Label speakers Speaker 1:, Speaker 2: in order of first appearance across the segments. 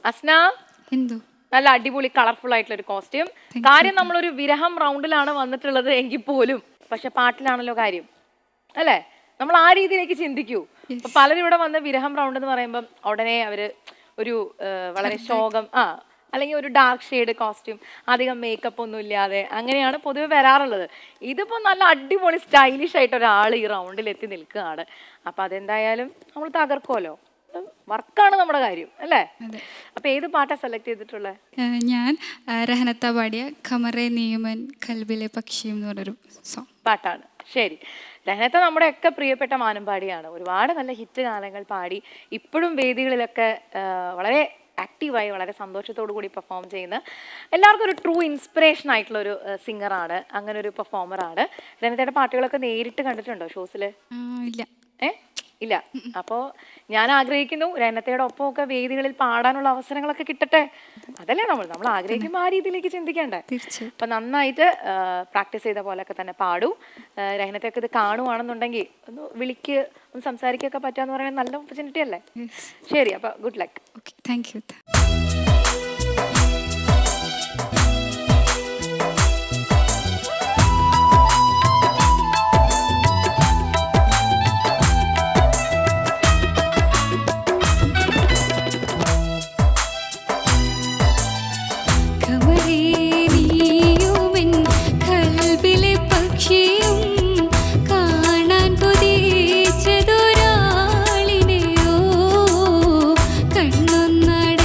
Speaker 1: അസ്ന
Speaker 2: എന്തോ
Speaker 1: നല്ല അടിപൊളി കളർഫുൾ ആയിട്ടുള്ള ഒരു കോസ്റ്റ്യൂം. കാര്യം നമ്മളൊരു വിരഹം റൗണ്ടിലാണ് വന്നിട്ടുള്ളത് എങ്കിൽ പോലും പക്ഷെ പാട്ടിലാണല്ലോ കാര്യം അല്ലേ? നമ്മൾ ആ രീതിയിലേക്ക് ചിന്തിക്കൂ. അപ്പൊ പലരും ഇവിടെ വന്ന് വിരഹം റൗണ്ട് എന്ന് പറയുമ്പോൾ ഉടനെ അവര് ഒരു വളരെ ശോകം അല്ലെങ്കിൽ ഒരു ഡാർക്ക് ഷെയ്ഡ് കോസ്റ്റ്യൂം, അധികം മേക്കപ്പ് ഒന്നും ഇല്ലാതെ അങ്ങനെയാണ് പൊതുവെ വരാറുള്ളത്. ഇതിപ്പോ നല്ല അടിപൊളി സ്റ്റൈലിഷ് ആയിട്ട് ഒരാൾ ഈ റൗണ്ടിൽ എത്തി നിൽക്കുകയാണ്. അപ്പൊ അതെന്തായാലും നമ്മൾ തകർക്കുമല്ലോ. വർക്കാണ് നമ്മുടെ കാര്യം അല്ലേ? അപ്പൊ ഏത് പാട്ടാ സെലക്ട് ചെയ്തിട്ടുള്ളത്?
Speaker 2: ഞാൻ രഹനത്ത പാടിയ ഖമറെ നിയമൻ കൽബിലെ പക്ഷിയും എന്ന് പറഞ്ഞൊരു സോങ്
Speaker 1: പാട്ടാണ്. ശരി, രഹനത്ത നമ്മുടെ ഒക്കെ പ്രിയപ്പെട്ട മാനമ്പാടിയാണ്. ഒരുപാട് നല്ല ഹിറ്റ് ഗാനങ്ങൾ പാടി ഇപ്പോഴും വേദികളിലൊക്കെ വളരെ ആക്റ്റീവായി വളരെ സന്തോഷത്തോടു കൂടി പെർഫോം ചെയ്യുന്ന എല്ലാവർക്കും ഒരു ട്രൂ ഇൻസ്പിറേഷൻ ആയിട്ടുള്ള ഒരു സിംഗറാണ്, അങ്ങനെ ഒരു പെർഫോമറാണ്. രഹനത്തയുടെ പാട്ടുകളൊക്കെ നേരിട്ട് കണ്ടിട്ടുണ്ടോ ഷോസിൽ?
Speaker 2: ഇല്ല.
Speaker 1: ഇല്ല. അപ്പോൾ ഞാൻ ആഗ്രഹിക്കുന്നു രഹനത്തയുടെ ഒപ്പമൊക്കെ വേദികളിൽ പാടാനുള്ള അവസരങ്ങളൊക്കെ കിട്ടട്ടെ. അതല്ലേ നമ്മൾ ആഗ്രഹിക്കുമ്പോൾ ആ രീതിയിലേക്ക് ചിന്തിക്കണ്ടേ? അപ്പൊ നന്നായിട്ട് പ്രാക്ടീസ് ചെയ്ത പോലെയൊക്കെ തന്നെ പാടൂ. രഹനത്തെയൊക്കെ ഇത് കാണുവാണെന്നുണ്ടെങ്കിൽ ഒന്ന് വിളിക്ക്, ഒന്ന് സംസാരിക്കുകയൊക്കെ പറ്റാന്ന് പറയുന്നത് നല്ല ഓപ്പർച്യൂണിറ്റി അല്ലേ? ശരി, അപ്പൊ ഗുഡ് ലക്ക്.
Speaker 2: Thank you.
Speaker 3: കണ്ണൊന്നട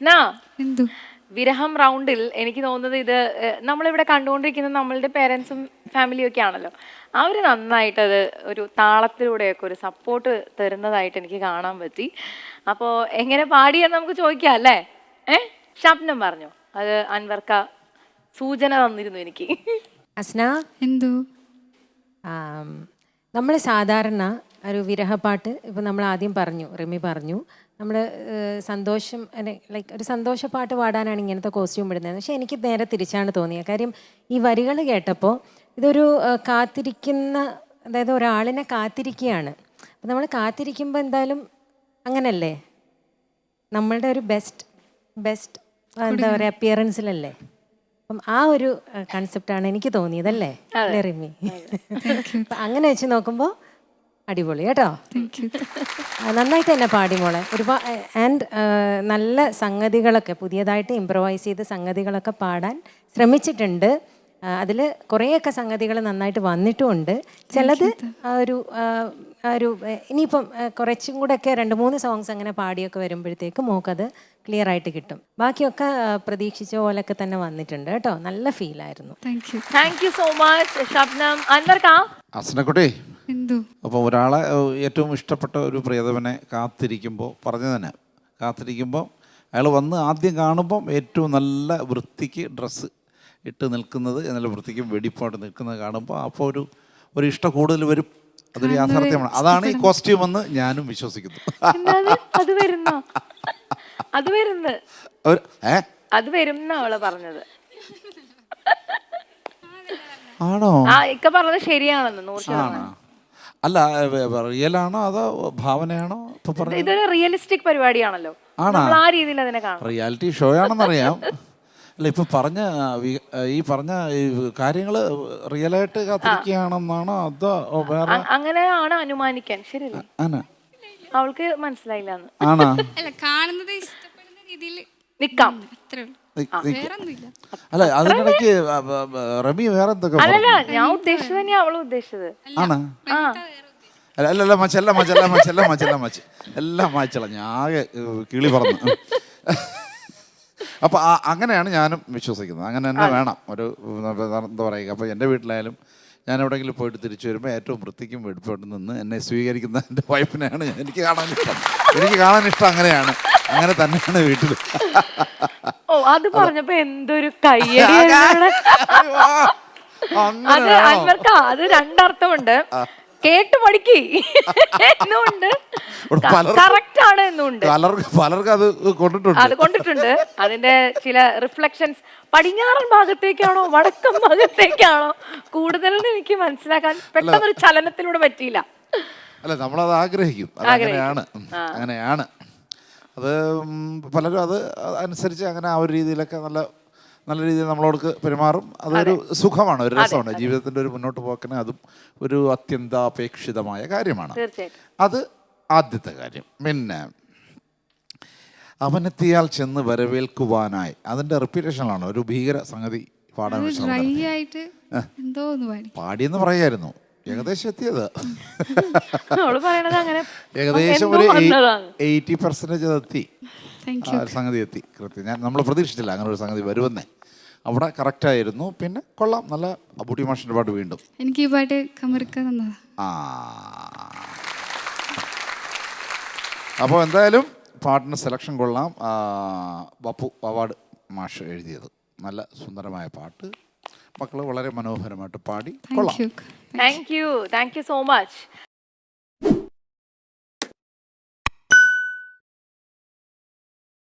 Speaker 1: അസ്ന,
Speaker 2: എന്തോ
Speaker 1: വിരഹം റൗണ്ടിൽ എനിക്ക് തോന്നുന്നത് ഇത് നമ്മളിവിടെ കണ്ടുകൊണ്ടിരിക്കുന്ന നമ്മളുടെ പേരൻസും ഫാമിലിയും ഒക്കെ ആണല്ലോ, അവർ നന്നായിട്ടത് ഒരു താളത്തിലൂടെയൊക്കെ ഒരു സപ്പോർട്ട് തരുന്നതായിട്ട് എനിക്ക് കാണാൻ പറ്റി. അപ്പോൾ എങ്ങനെ പാടിയെന്ന് നമുക്ക് ചോദിക്കാം അല്ലേ? ഷബ്നം പറഞ്ഞു, അത് അൻവർക്ക സൂചന തന്നിരുന്നു എനിക്ക്.
Speaker 3: അസ്ന,
Speaker 2: എന്തോ
Speaker 3: നമ്മൾ സാധാരണ ഒരു വിരഹപ്പാട്ട് ഇപ്പം നമ്മൾ ആദ്യം പറഞ്ഞു, റിമി പറഞ്ഞു, നമ്മൾ സന്തോഷം ലൈക്ക് ഒരു സന്തോഷപ്പാട്ട് പാടാനാണ് ഇങ്ങനത്തെ കോസ്റ്റ്യൂം ഇടുന്നത്. പക്ഷേ എനിക്ക് നേരെ തിരിച്ചാണ് തോന്നിയത്. കാര്യം ഈ വരികൾ കേട്ടപ്പോൾ ഇതൊരു കാത്തിരിക്കുന്ന, അതായത് ഒരാളിനെ കാത്തിരിക്കുകയാണ്. അപ്പം നമ്മൾ കാത്തിരിക്കുമ്പോൾ എന്തായാലും അങ്ങനല്ലേ, നമ്മളുടെ ഒരു ബെസ്റ്റ് എന്താ പറയുക അപ്പിയറൻസിലല്ലേ. അപ്പം ആ ഒരു കൺസെപ്റ്റാണ് എനിക്ക് തോന്നിയതല്ലേ റിമി? അപ്പം അങ്ങനെ വെച്ച് നോക്കുമ്പോൾ അടിപൊളി കേട്ടോ. നന്നായിട്ട് തന്നെ പാടി മോളെ. ഒരുപാട് ആൻഡ് നല്ല സംഗതികളൊക്കെ പുതിയതായിട്ട് ഇംപ്രവൈസ് ചെയ്ത സംഗതികളൊക്കെ പാടാൻ ശ്രമിച്ചിട്ടുണ്ട്. അതിൽ കുറേയൊക്കെ സംഗതികൾ നന്നായിട്ട് വന്നിട്ടുമുണ്ട്. ചിലത് ഒരു ഇനിയിപ്പം കുറച്ചും കൂടെയൊക്കെ 2-3 സോങ്സ് അങ്ങനെ പാടിയൊക്കെ വരുമ്പോഴത്തേക്ക് മോക്കത് ക്ലിയർ ആയിട്ട് കിട്ടും. ബാക്കിയൊക്കെ പ്രതീക്ഷിച്ച പോലൊക്കെ തന്നെ വന്നിട്ടുണ്ട് കേട്ടോ. നല്ല ഫീലായിരുന്നു.
Speaker 1: Thank you so much Shabnam. അൻവർക്ക,
Speaker 4: അസ്നക്കുട്ടി,
Speaker 2: എന്തോ
Speaker 4: അപ്പോൾ ഒരാളെ ഏറ്റവും ഇഷ്ടപ്പെട്ട ഒരു പ്രിയതമനെ കാത്തിരിക്കുമ്പോൾ പറഞ്ഞു തന്നെ, കാത്തിരിക്കുമ്പോൾ അയാൾ വന്ന് ആദ്യം കാണുമ്പം ഏറ്റവും നല്ല വൃത്തിക്ക് ഡ്രസ്സ് ഇട്ട് നിൽക്കുന്നത്, നല്ല വൃത്തിക്കും വെടിപ്പായിട്ട് നിൽക്കുന്നത് കാണുമ്പോൾ അപ്പോൾ ഒരു ഇഷ്ടം കൂടുതൽ വരും. അതൊരു യാഥാർത്ഥ്യമാണ്. അതാണ് ഈ കോസ്റ്റ്യൂം എന്ന് ഞാനും വിശ്വസിക്കുന്നു.
Speaker 1: അത് വരുന്ന അവള് പറഞ്ഞത്
Speaker 4: ആണോ?
Speaker 1: ഇക്ക പറഞ്ഞത് ശരിയാണെന്ന് 100%.
Speaker 4: അല്ല, റിയലാണോ അതോ ഭാവനയാണോ?
Speaker 1: ഇതൊരു റിയലിസ്റ്റിക് പരിപാടിയാണല്ലോ, ആ രീതിയിൽ അതിനെ കാണാം.
Speaker 4: റിയാലിറ്റി ഷോ ആണെന്നറിയാം. അല്ല, ഇപ്പൊ പറഞ്ഞ ഈ കാര്യങ്ങള് റിയലായിട്ട് കാത്തിരിക്കുകയാണെന്നാണോ അതോ വേറെ?
Speaker 1: അങ്ങനെയാണ് അനുമാനിക്കാൻ. ശരിയല്ലേ? അവൾക്ക് മനസ്സിലായില്ലാന്ന്.
Speaker 4: ആണോ?
Speaker 2: അല്ല, കാണുന്നത് ഇഷ്ടപ്പെടുന്ന രീതിയിൽ
Speaker 1: നിക്കാം.
Speaker 4: അല്ല, അതിനിടയ്ക്ക് റമി വേറെ എന്തൊക്കെ?
Speaker 1: അല്ലല്ല, ഞാൻ ഉദ്ദേശിച്ചത് തന്നെയാ അവള് ഉദ്ദേശിച്ചത്.
Speaker 4: ആണോ? അല്ല എല്ലാം മാച്ചല്ല, ഞാൻ ആകെ കിളി പറഞ്ഞു. അപ്പം അങ്ങനെയാണ് ഞാനും വിശ്വസിക്കുന്നത്. അങ്ങനെ തന്നെ വേണം ഒരു എന്താ പറയുക. അപ്പോൾ എൻ്റെ വീട്ടിലായാലും ഞാൻ എവിടെയെങ്കിലും പോയിട്ട് തിരിച്ചു വരുമ്പോൾ ഏറ്റവും വൃത്തിക്കും വെടിപ്പോട്ട് നിന്ന് എന്നെ സ്വീകരിക്കുന്ന എൻ്റെ വൈഫിനെയാണ് എനിക്ക് കാണാൻ ഇഷ്ടം. അങ്ങനെയാണ്, അങ്ങനെ തന്നെയാണ് വീട്ടിൽ.
Speaker 1: ഓ, അത് പറഞ്ഞപ്പോ എന്തൊരു കയ്യടി. അത് അൻവർക്ക, അത് രണ്ടർത്ഥമുണ്ട്. കേട്ട് പഠിക്ക് എന്നുണ്ട്, കറക്റ്റ് ആണ് എന്നുണ്ട്.
Speaker 4: പലർക്ക് അത്
Speaker 1: കൊണ്ടിട്ടുണ്ട്. അതിന്റെ ചില റിഫ്ലക്ഷൻസ് പടിഞ്ഞാറൻ ഭാഗത്തേക്കാണോ വടക്കൻ ഭാഗത്തേക്കാണോ കൂടുതലും എനിക്ക് മനസ്സിലാക്കാൻ പെട്ടെന്നൊരു ചലനത്തിലൂടെ പറ്റിയില്ല.
Speaker 4: അല്ല, നമ്മളത് ആഗ്രഹിക്കും. അങ്ങനെയാണ് അത്. പലരും അത് അനുസരിച്ച് അങ്ങനെ ആ ഒരു രീതിയിലൊക്കെ നല്ല രീതിയിൽ നമ്മളോട് പെരുമാറും. അതൊരു സുഖമാണ്, ഒരു രസമാണ്. ജീവിതത്തിൻ്റെ ഒരു മുന്നോട്ട് പോക്കിന് അതും ഒരു അത്യന്താപേക്ഷിതമായ കാര്യമാണ്. അത് ആദ്യത്തെ കാര്യം. പിന്നെ അവനെത്തിയാൽ ചെന്ന് വരവേൽക്കുവാനായി, അതിൻ്റെ റിപ്പീറ്റേഷനാണ്. ഒരു ഭീകര സംഗതി പാടാൻ പാടിയെന്ന് പറയായിരുന്നു. ഏകദേശം എത്തിയത് ഏകദേശം ഒരു 80% എത്തി. സംഗതി എത്തി കൃത്യം. നമ്മൾ പ്രതീക്ഷിച്ചില്ല അങ്ങനെ ഒരു സംഗതി വരുമെന്നേ. അവിടെ കറക്റ്റായിരുന്നു. പിന്നെ കൊള്ളാം, നല്ല അബൂട്ടി മാഷിൻ്റെ പാട്ട് വീണ്ടും.
Speaker 2: എനിക്ക് ഈ പാട്ട് കമർക്കാൻ തന്നതാ.
Speaker 4: അപ്പോൾ എന്തായാലും പാട്ടിന് സെലക്ഷൻ കൊള്ളാം. ബപ്പു അവാർഡ് മാഷ് എഴുതിയത് നല്ല സുന്ദരമായ പാട്ട്. മക്കള് വളരെ മനോഹരമായിട്ട് പാടി. കൊള്ളാം.
Speaker 1: Thank you so much.